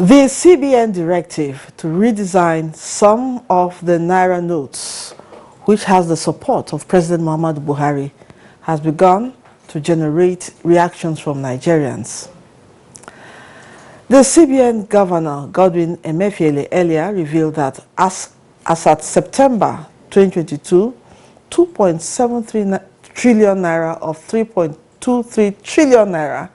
The CBN directive to redesign some of the Naira notes, which has the support of President Muhammadu Buhari, has begun to generate reactions from Nigerians. The CBN Governor, Godwin Emefiele, earlier revealed that as at September 2022, 2.73 trillion naira of 3.23 trillion naira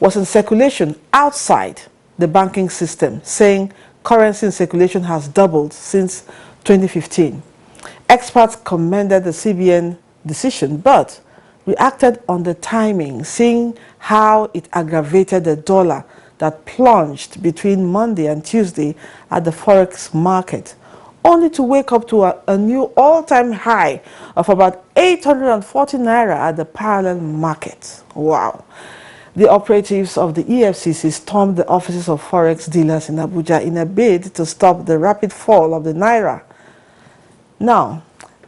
was in circulation outside the banking system, saying currency in circulation has doubled since 2015. Experts commended the CBN decision, but reacted on the timing, seeing how it aggravated the dollar that plunged between Monday and Tuesday at the Forex market, only to wake up to a new all-time high of about 840 naira at the parallel market. Wow. The operatives of the EFCC stormed the offices of Forex dealers in Abuja in a bid to stop the rapid fall of the naira. Now,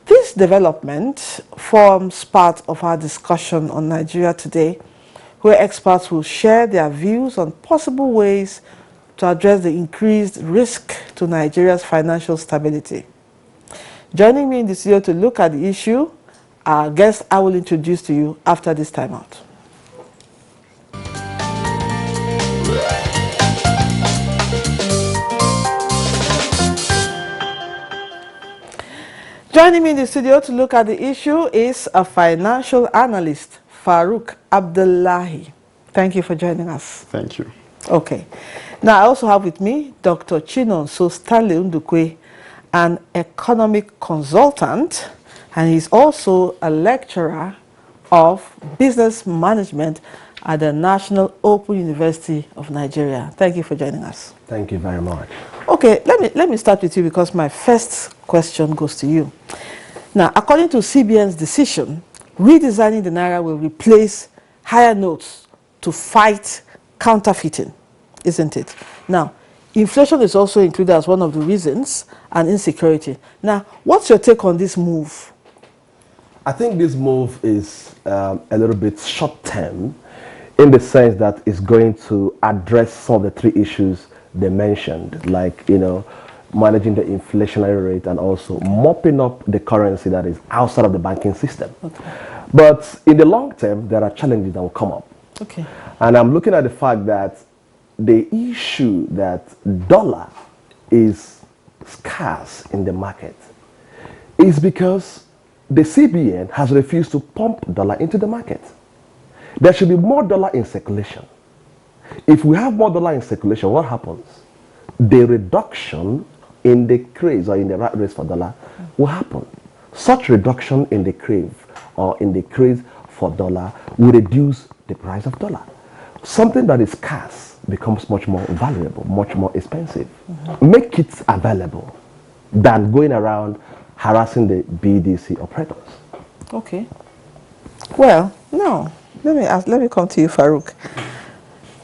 this development forms part of our discussion on Nigeria Today, where experts will share their views on possible ways to address the increased risk to Nigeria's financial stability. Joining me in the studio to look at the issue, our guest I will introduce to you after this timeout. Joining me in the studio to look at the issue is a financial analyst, Farouk Abdullahi. Thank you for joining us. Thank you. Okay. Now, I also have with me Dr. Chinonso Stanley Ndukwe, an economic consultant, and he's also a lecturer of business management at the National Open University of Nigeria. Thank you for joining us. Thank you very much. Okay, let me start with you because my first question goes to you. Now, according to CBN's decision, redesigning the Naira will replace higher notes to fight counterfeiting, isn't it? Now, inflation is also included as one of the reasons, and insecurity. Now, what's your take on this move? I think this move is a little bit short-term in the sense that it's going to address some of the three issues they mentioned, like, managing the inflationary rate and also mopping up the currency that is outside of the banking system. Okay. But in the long term, there are challenges that will come up. Okay. And I'm looking at the fact that the issue that dollar is scarce in the market is because the CBN has refused to pump dollar into the market. There should be more dollar in circulation. If we have more dollar in circulation, what happens? The reduction in the craze or in the rat race for dollar will happen. Such reduction in the crave or in the craze for dollar will reduce the price of dollar. Something that is scarce becomes much more valuable, much more expensive. Make it available than going around harassing the BDC operators. Okay. Well, now, let me come to you, Farouk.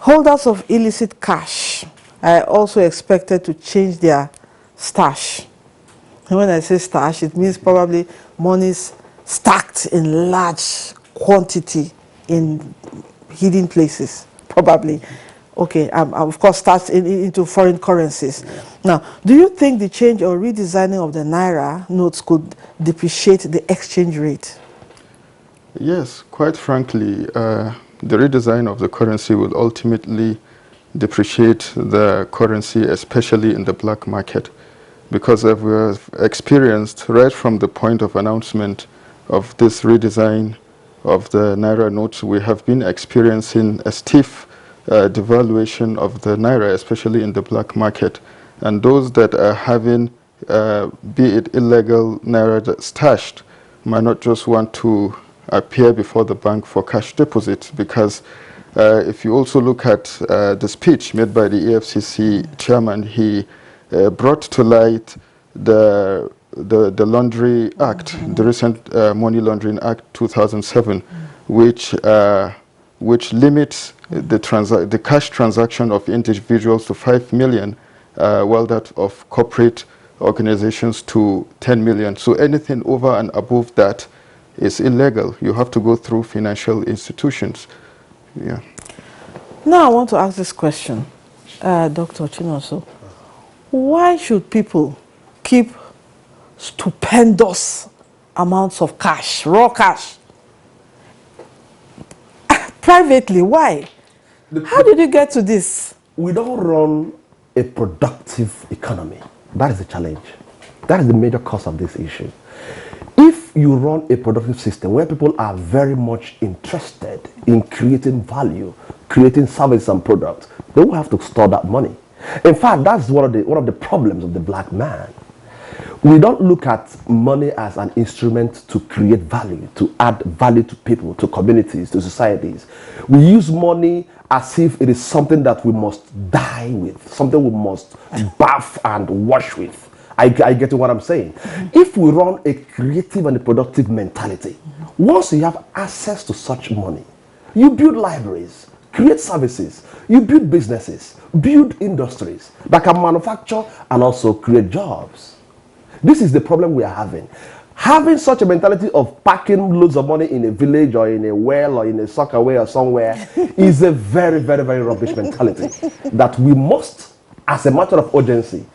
Holders of illicit cash are also expected to change their stash. And when I say stash, it means probably monies stacked in large quantity in hidden places, probably. Okay, of course, stashed into foreign currencies. Now, do you think the change or redesigning of the Naira notes could depreciate the exchange rate? Yes, quite frankly, the redesign of the currency will ultimately depreciate the currency, especially in the black market, because as we have experienced right from the point of announcement of this redesign of the Naira notes, we have been experiencing a stiff devaluation of the Naira, especially in the black market. And those that are having, be it illegal Naira stashed, might not just want to appear before the bank for cash deposits, because if you also look at the speech made by the EFCC chairman, he brought to light the Laundry Act, the recent Money Laundering Act 2007, which limits the cash transaction of individuals to 5 million, while that of corporate organizations to 10 million. So anything over and above that is illegal. You have to go through financial institutions. Yeah. Now I want to ask this question. Dr. Chinoso, why should people keep stupendous amounts of cash, raw cash, privately? Why? How did you get to this? We don't run a productive economy. That is the challenge. That is the major cause of this issue. If you run a productive system where people are very much interested in creating value, creating services and products, they will have to store that money. In fact, that's one of the problems of the black man. We don't look at money as an instrument to create value, to add value to people, to communities, to societies. We use money as if it is something that we must die with, something we must bath and wash with. I get what I'm saying. If we run a creative and a productive mentality, once you have access to such money, you build libraries, create services, you build businesses, build industries that can manufacture and also create jobs. This is the problem we are having. Having such a mentality of packing loads of money in a village or in a well or in a soccer way or somewhere is a very, very, very rubbish mentality that we must, as a matter of urgency,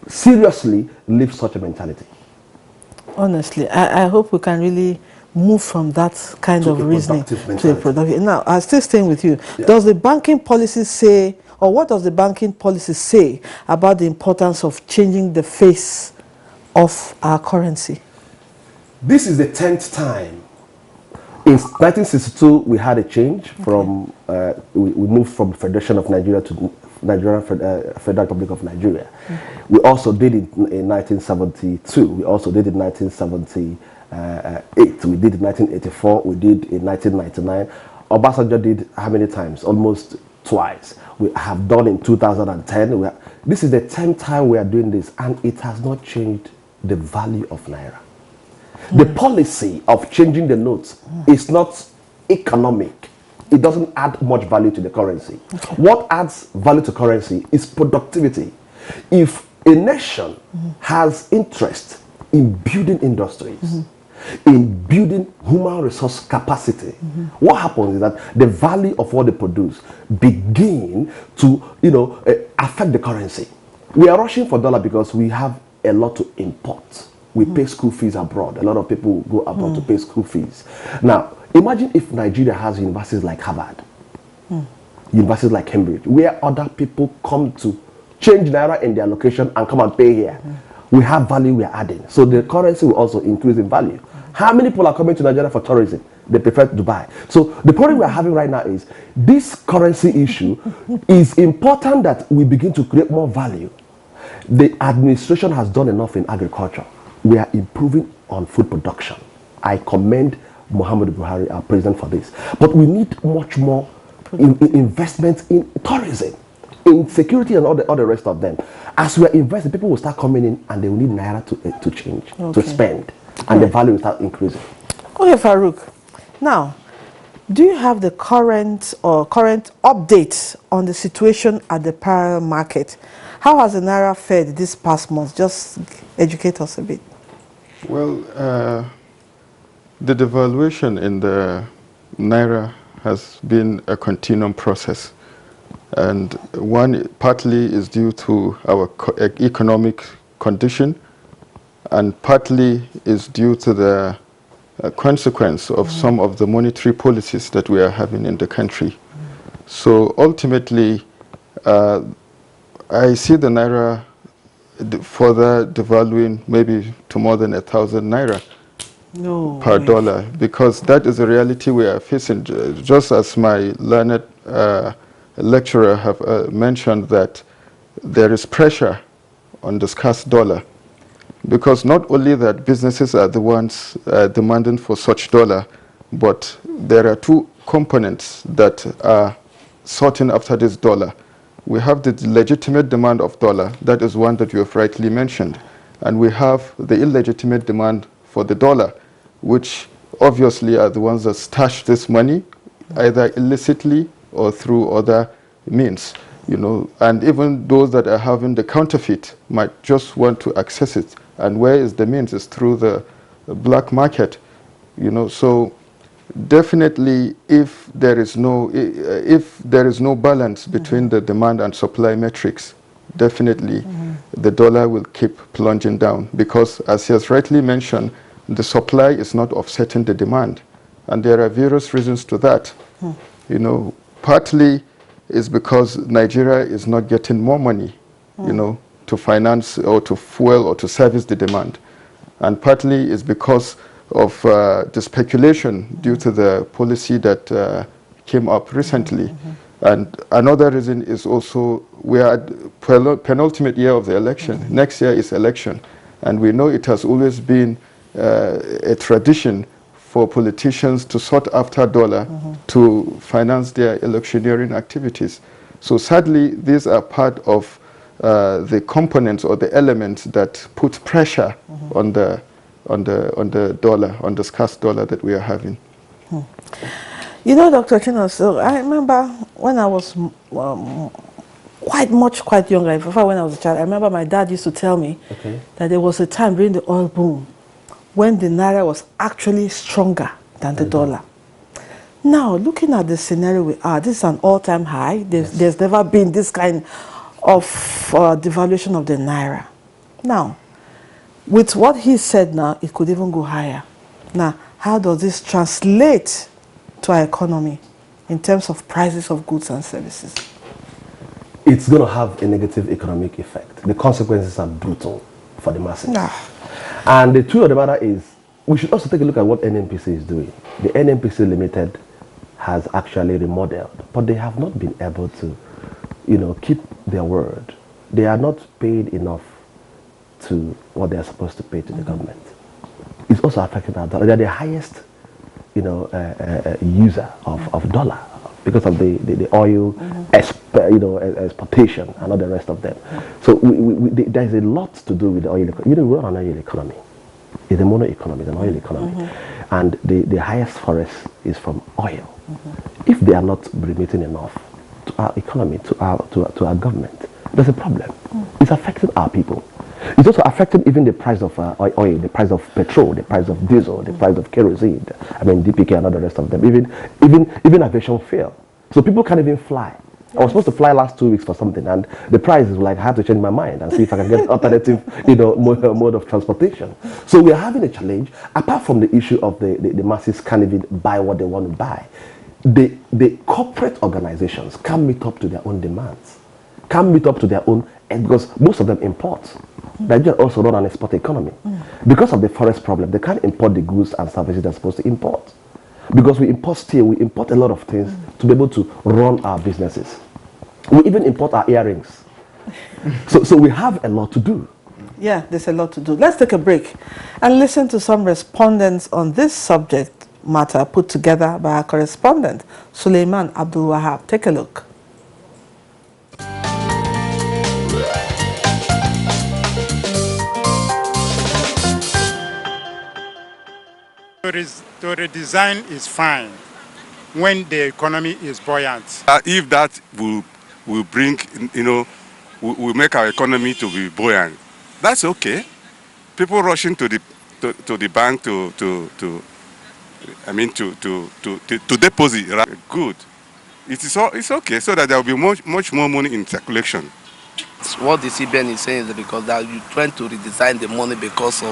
seriously leave such a mentality. Honestly, I hope we can really move from that kind of reasoning to a productive. Now, I'm still staying with you. Yeah. Does the banking policy say, or what does the banking policy say about the importance of changing the face of our currency? This is the 10th time. In 1962, we had a change from, we moved from Federation of Nigeria to Nigerian Federal Republic of Nigeria. We also did it in 1972. We also did it in 1978. We did it in 1984. We did in 1999. Obasanjo did how many times? Almost twice. We have done in 2010. This is the 10th time we are doing this, and it has not changed the value of Naira. The policy of changing the notes is not economic. It doesn't add much value to the currency. Okay. What adds value to currency is productivity. If a nation has interest in building industries, in building human resource capacity, what happens is that the value of what they produce begin to, affect the currency. We are rushing for dollar because we have a lot to import. We pay school fees abroad. A lot of people go abroad to pay school fees. Now, imagine if Nigeria has universities like Harvard, universities like Cambridge, where other people come to change Naira in their location and come and pay here. We have value we are adding. So the currency will also increase in value. How many people are coming to Nigeria for tourism? They prefer Dubai. So the problem we are having right now is this currency issue is important that we begin to create more value. The administration has done enough in agriculture. We are improving on food production. I commend Muhammadu Buhari, our president, for this. But we need much more investment in tourism, in security and all the rest of them. As we are investing, people will start coming in and they will need Naira to change, to spend. And the value will start increasing. Okay, Farouk. Now, do you have the current update on the situation at the parallel market? How has the Naira fared this past month? Just educate us a bit. Well, the devaluation in the Naira has been a continuum process. And one partly is due to our economic condition, and partly is due to the consequence of some of the monetary policies that we are having in the country. So ultimately, I see the Naira further devaluing maybe to more than 1,000 Naira per dollar, because that is a reality we are facing. Just as my learned lecturer have mentioned, that there is pressure on the scarce dollar, because not only that businesses are the ones demanding for such dollar, but there are two components that are sorting after this dollar. We have the legitimate demand of dollar, that is one that you have rightly mentioned, and we have the illegitimate demand for the dollar, which obviously are the ones that stash this money either illicitly or through other means, and even those that are having the counterfeit might just want to access it. And where is the means? Is through the black market, So Definitely, if there is no balance between the demand and supply metrics, definitely the dollar will keep plunging down, because as he has rightly mentioned, the supply is not offsetting the demand, and there are various reasons to that. You know, partly is because Nigeria is not getting more money, you know, to finance or to fuel or to service the demand, and partly is because of the speculation due to the policy that came up recently. And another reason is also we are at penultimate year of the election. Next year is election. And we know it has always been a tradition for politicians to sought after dollar to finance their electioneering activities. So sadly, these are part of the components or the elements that put pressure on the dollar, on the scarce dollar that we are having. You know, Dr. Chino, so I remember when I was quite younger, in fact, when I was a child, I remember my dad used to tell me that there was a time during the oil boom when the naira was actually stronger than the dollar. Now, looking at the scenario we are, this is an all-time high. There's never been this kind of devaluation of the naira. Now, with what he said now, it could even go higher. Now, how does this translate to our economy in terms of prices of goods and services? It's going to have a negative economic effect. The consequences are brutal for the masses. And the truth of the matter is, we should also take a look at what NNPC is doing. The NNPC Limited has actually remodeled, but they have not been able to, you know, keep their word. They are not paid enough to what they are supposed to pay to the government. It's also affecting our dollar. They are the highest, you know, user of dollar because of the oil exportation and all the rest of them. So there is a lot to do with the oil economy. You know, we're on an oil economy. It's a mono economy, it's an oil economy. And the highest forest is from oil. If they are not remitting enough to our economy, to our government, there's a problem. It's affecting our people. It's also affecting even the price of oil, the price of petrol, the price of diesel, the price of kerosene. I mean, DPK and all the rest of them. Even aviation fuel. So people can't even fly. I was supposed to fly last 2 weeks for something, and the price is like, I have to change my mind and see if I can get alternative, you know, mode of transportation. So we are having a challenge. Apart from the issue of the masses can't even buy what they want to buy, the corporate organizations can't meet up to their own demands, can't meet up to their own, because most of them import. Nigeria also run an export economy. Because of the forest problem, they can't import the goods and services they're supposed to import. Because we import steel, we import a lot of things to be able to run our businesses. We even import our earrings. So we have a lot to do. Yeah, there's a lot to do. Let's take a break and listen to some respondents on this subject matter put together by our correspondent, Suleiman Abdul Wahab. Take a look. To redesign is fine when the economy is buoyant. If that will bring, you know, will make our economy to be buoyant, that's okay. People rushing to the bank to deposit, right? Good. It's okay, so that there will be much more money in circulation. What the CBN is saying is because that you trying to redesign the money because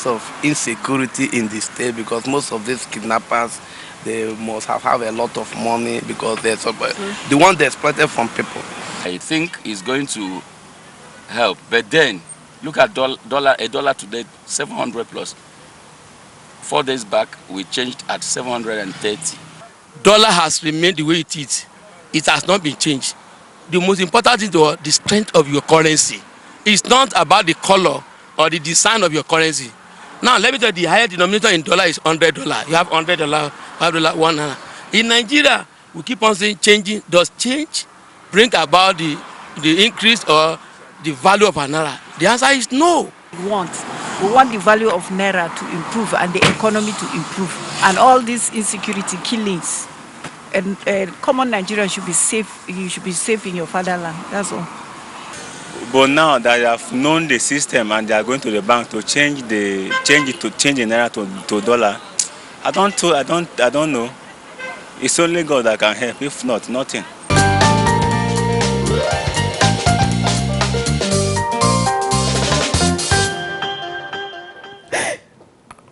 of insecurity in the state, because most of these kidnappers, they must have a lot of money because they're the one they exploited from people. I think it's going to help, but then look at a dollar today, 700 plus. 4 days back, we changed at 730. Dollar has remained the way it is. It has not been changed. The most important is the strength of your currency. It's not about the color or the design of your currency. Now, let me tell you, the higher denominator in dollar is $100. You have $100, $5, $1. In Nigeria, we keep on saying changing. Does change bring about the increase or the value of a naira? The answer is no. We want the value of naira to improve and the economy to improve. And all these insecurity killings, and common Nigerians should be safe. You should be safe in your fatherland. That's all. But now that they have known the system and they are going to the bank to change the naira to dollar, I don't know. It's only God that can help. If not, nothing.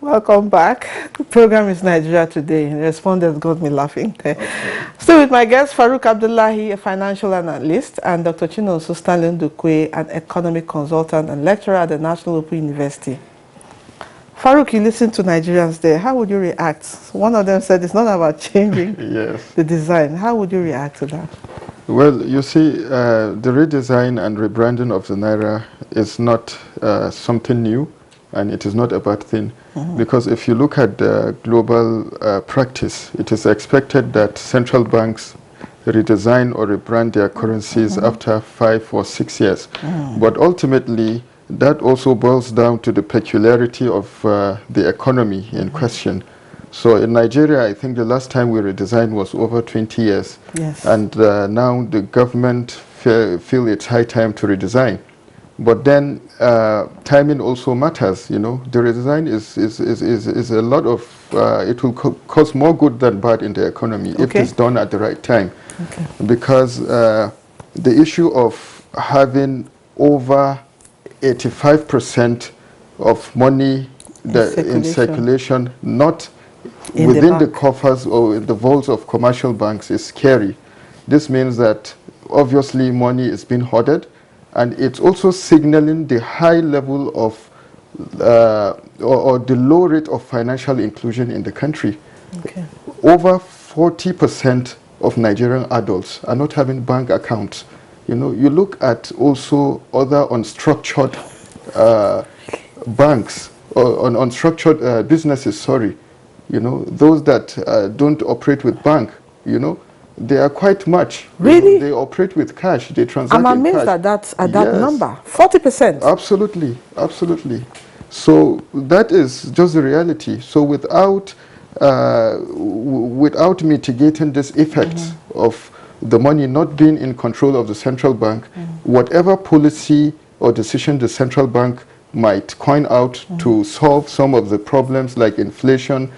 Welcome back. The program is Nigeria Today. The respondents got me laughing. Still with my guest, Farouk Abdullahi, a financial analyst, and Dr. Chinonso Stanley Ndukwe, an economic consultant and lecturer at the National Open University. Farouk, you listen to Nigerians there. How would you react? One of them said it's not about changing the design. How would you react to that? Well, you see, the redesign and rebranding of the Naira is not something new, and it is not a bad thing. Because if you look at the global practice, it is expected that central banks redesign or rebrand their currencies after 5 or 6 years. But ultimately, that also boils down to the peculiarity of the economy in question. So in Nigeria, I think the last time we redesigned was over 20 years. Yes. And now the government feel it's high time to redesign. But then timing also matters, you know. The redesign is a lot of, it will cause more good than bad in the economy if it's done at the right time. Because the issue of having over 85% of money in circulation, not within the coffers or in the vaults of commercial banks is scary. This means that obviously money is being hoarded, and it's also signaling the high level of or the low rate of financial inclusion in the country. Over 40% of Nigerian adults are not having bank accounts. You know, you look at also other unstructured banks or unstructured businesses, sorry. You know, those that don't operate with bank, you know, they are quite much. Really? You know, they operate with cash. They transact I'm amazed in cash. at that number, 40%. Absolutely, absolutely. So that is just the reality. So without mitigating this effect of the money not being in control of the central bank, whatever policy or decision the central bank might coin out to solve some of the problems like inflation,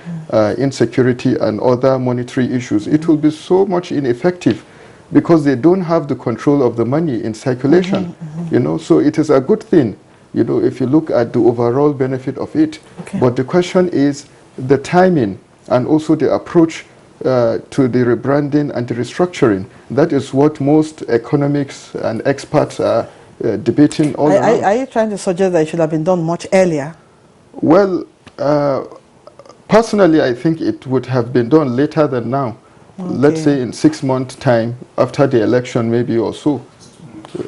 insecurity, and other monetary issues, it will be so much ineffective because they don't have the control of the money in circulation. You know, so it is a good thing, you know, if you look at the overall benefit of it. But the question is the timing and also the approach to the rebranding and the restructuring. That is what most economics and experts are debating all around. Are you trying to suggest that it should have been done much earlier? Well, personally, I think it would have been done later than now. Let's say in 6 months' time, after the election maybe or so,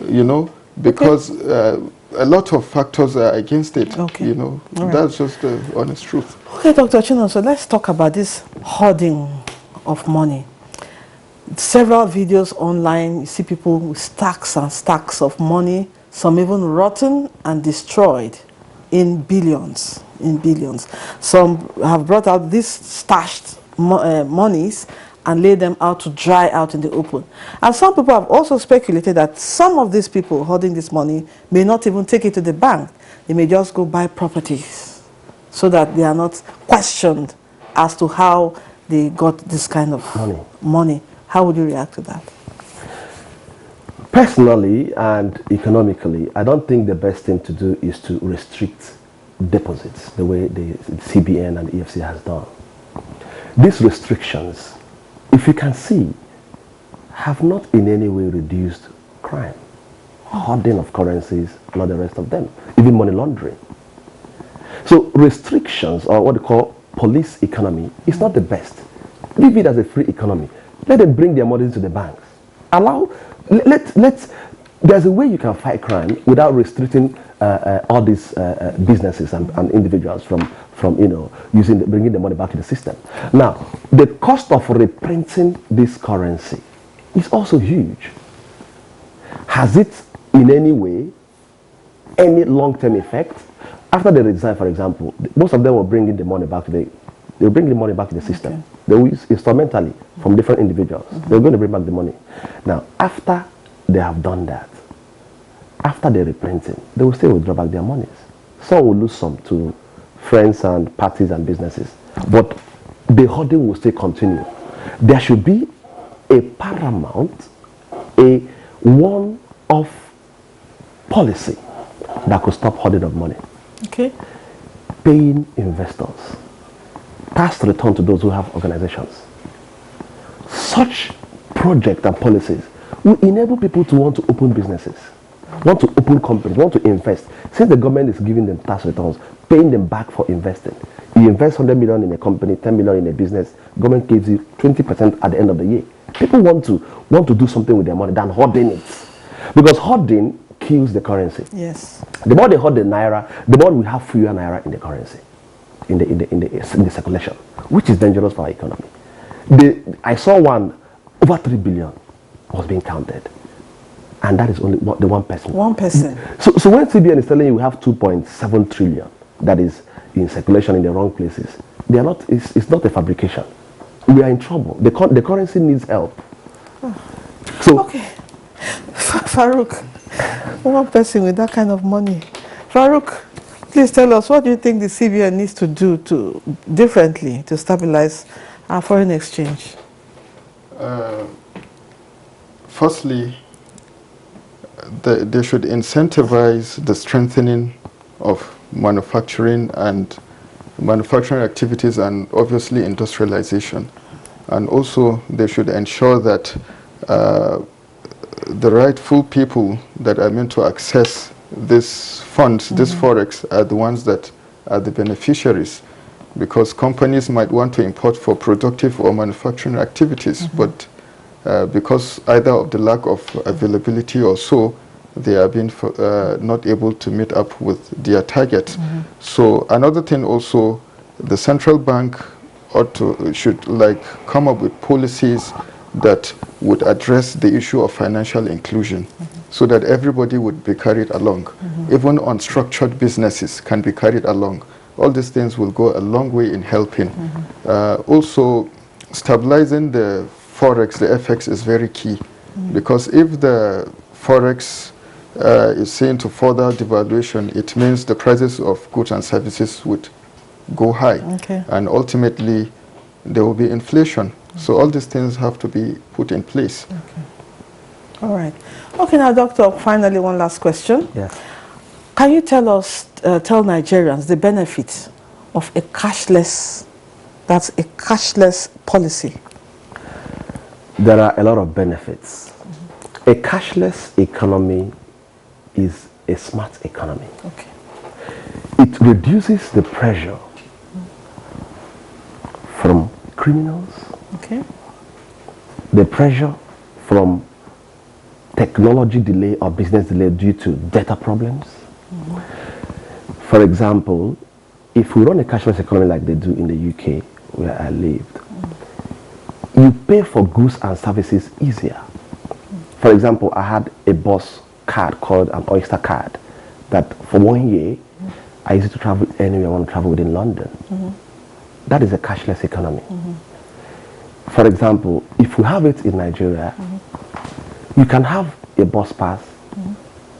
you know, because a lot of factors are against it, you know. That's just the honest truth. Okay, Dr. Chino, so let's talk about this hoarding of money. Several videos online, you see people with stacks and stacks of money, some even rotten and destroyed in billions, Some have brought out these stashed monies and laid them out to dry out in the open. And some people have also speculated that some of these people holding this money may not even take it to the bank. They may just go buy properties so that they are not questioned as to how they got this kind of money. How would you react to that? Personally and economically, I don't think the best thing to do is to restrict deposits the way the CBN and EFC has done. These restrictions, if you can see, have not in any way reduced crime, hoarding of currencies, and all the rest of them, even money laundering. So restrictions, or what they call police economy, is not the best. Leave it as a free economy. Let them bring their money into the banks. There's a way you can fight crime without restricting all these businesses and individuals from you know, bringing the money back to the system. Now, the cost of reprinting this currency is also huge. Has it in any way any long-term effect? After the redesign, for example, most of them will bring in the money back to the system. They will use instrumentally from different individuals. They're going to bring back the money. Now, after they have done that, after the reprinting, they will still withdraw back their monies. Some will lose some to friends and parties and businesses. But the hoarding will still continue. There should be a paramount, a one-off policy that could stop hoarding of money. Okay. Paying investors, tax return to those who have organizations. Such projects and policies will enable people to want to open businesses, want to open companies, want to invest. Since the government is giving them tax returns, paying them back for investing. You invest 100 million in a company, 10 million in a business, government gives you 20% at the end of the year. People want to do something with their money than hoarding it. Because hoarding kills the currency. Yes. The more they hoard the naira, the more we have fewer naira in the currency, in the circulation, which is dangerous for our economy. I saw one over 3 billion was being counted, and that is only the 1%. 1%. So when CBN is telling you we have 2.7 trillion that is in circulation in the wrong places, they are not. It's not a fabrication. We are in trouble. The currency needs help. So okay, Farouk, one person with that kind of money. Farouk, please tell us, what do you think the CBN needs to do differently to stabilize our foreign exchange? Firstly, they should incentivize the strengthening of manufacturing activities and obviously industrialization. And also they should ensure that the rightful people that are meant to access this funds, this Forex, are the ones that are the beneficiaries, because companies might want to import for productive or manufacturing activities, but because either of the lack of availability or so, they are being not able to meet up with their target. So another thing also, the central bank should come up with policies that would address the issue of financial inclusion, so that everybody would be carried along. Even unstructured businesses can be carried along. All these things will go a long way in helping. Also, stabilizing the Forex, the FX, is very key, because if the Forex is seen to further devaluation, it means the prices of goods and services would go high, and ultimately there will be inflation. So all these things have to be put in place. All right. Okay, now, Doctor, finally, one last question. Yes. Can you tell us, tell Nigerians the benefits of a cashless policy? There are a lot of benefits. A cashless economy is a smart economy. Okay. It reduces the pressure from criminals, the pressure from technology delay or business delay due to data problems. For example, if we run a cashless economy like they do in the UK, where I lived, you pay for goods and services easier. For example, I had a bus card called an Oyster card that for 1 year, I used to travel anywhere I want to travel within London. That is a cashless economy. For example, if we have it in Nigeria, you can have a bus pass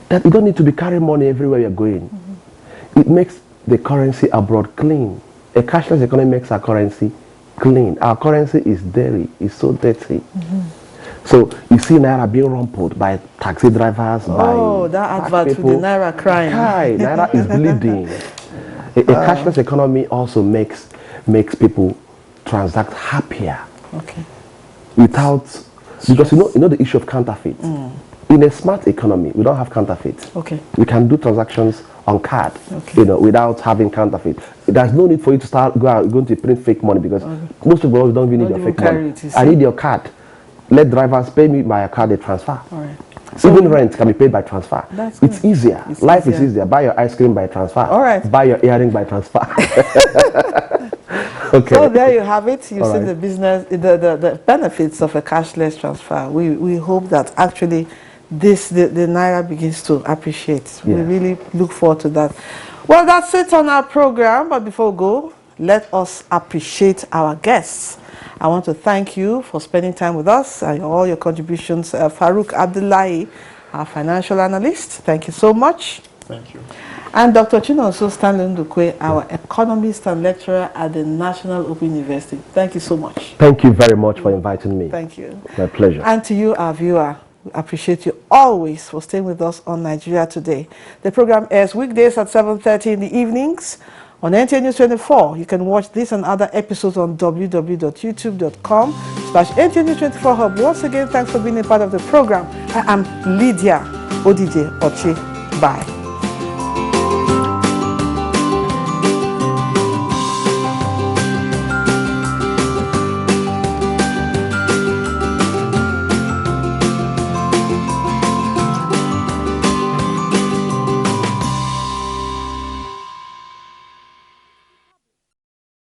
that you don't need to be carrying money everywhere you're going. It makes the currency abroad clean. A cashless economy makes our currency clean. Our currency is dirty, it's so dirty. So you see Naira being rumpled by taxi drivers, by that advert people. with the Naira crying. Naira is bleeding. A cashless economy also makes people transact happier. Without, because you know the issue of counterfeit. In a smart economy, we don't have counterfeit. We can do transactions on card, without having counterfeit. There's no need for you to start going to print fake money, because most people don't even need your fake money. I need your card. Let drivers pay me by a card, they transfer. So even rent can be paid by transfer. It's easier. Life is easier. Buy your ice cream by transfer. Buy your earring by transfer. So there you have it. You see the business, the benefits of a cashless transfer. We hope that actually the Naira begins to appreciate. We really look forward to that. Well, that's it on our program. But before we go, let us appreciate our guests. I want to thank you for spending time with us and all your contributions. Farouk Abdullahi, our financial analyst, thank you so much. Thank you. And Dr. Chinonso Stanley Ndukwe, our economist and lecturer at the National Open University. Thank you so much. Thank you very much for inviting me. Thank you. My pleasure. And to you, our viewer, we appreciate you always for staying with us on Nigeria Today. The program airs weekdays at 7:30 in the evenings on NTA News 24. You can watch this and other episodes on www.youtube.com/NTA News 24 Hub. Once again, thanks for being a part of the program. I am Lydia Odije Ochi. Bye.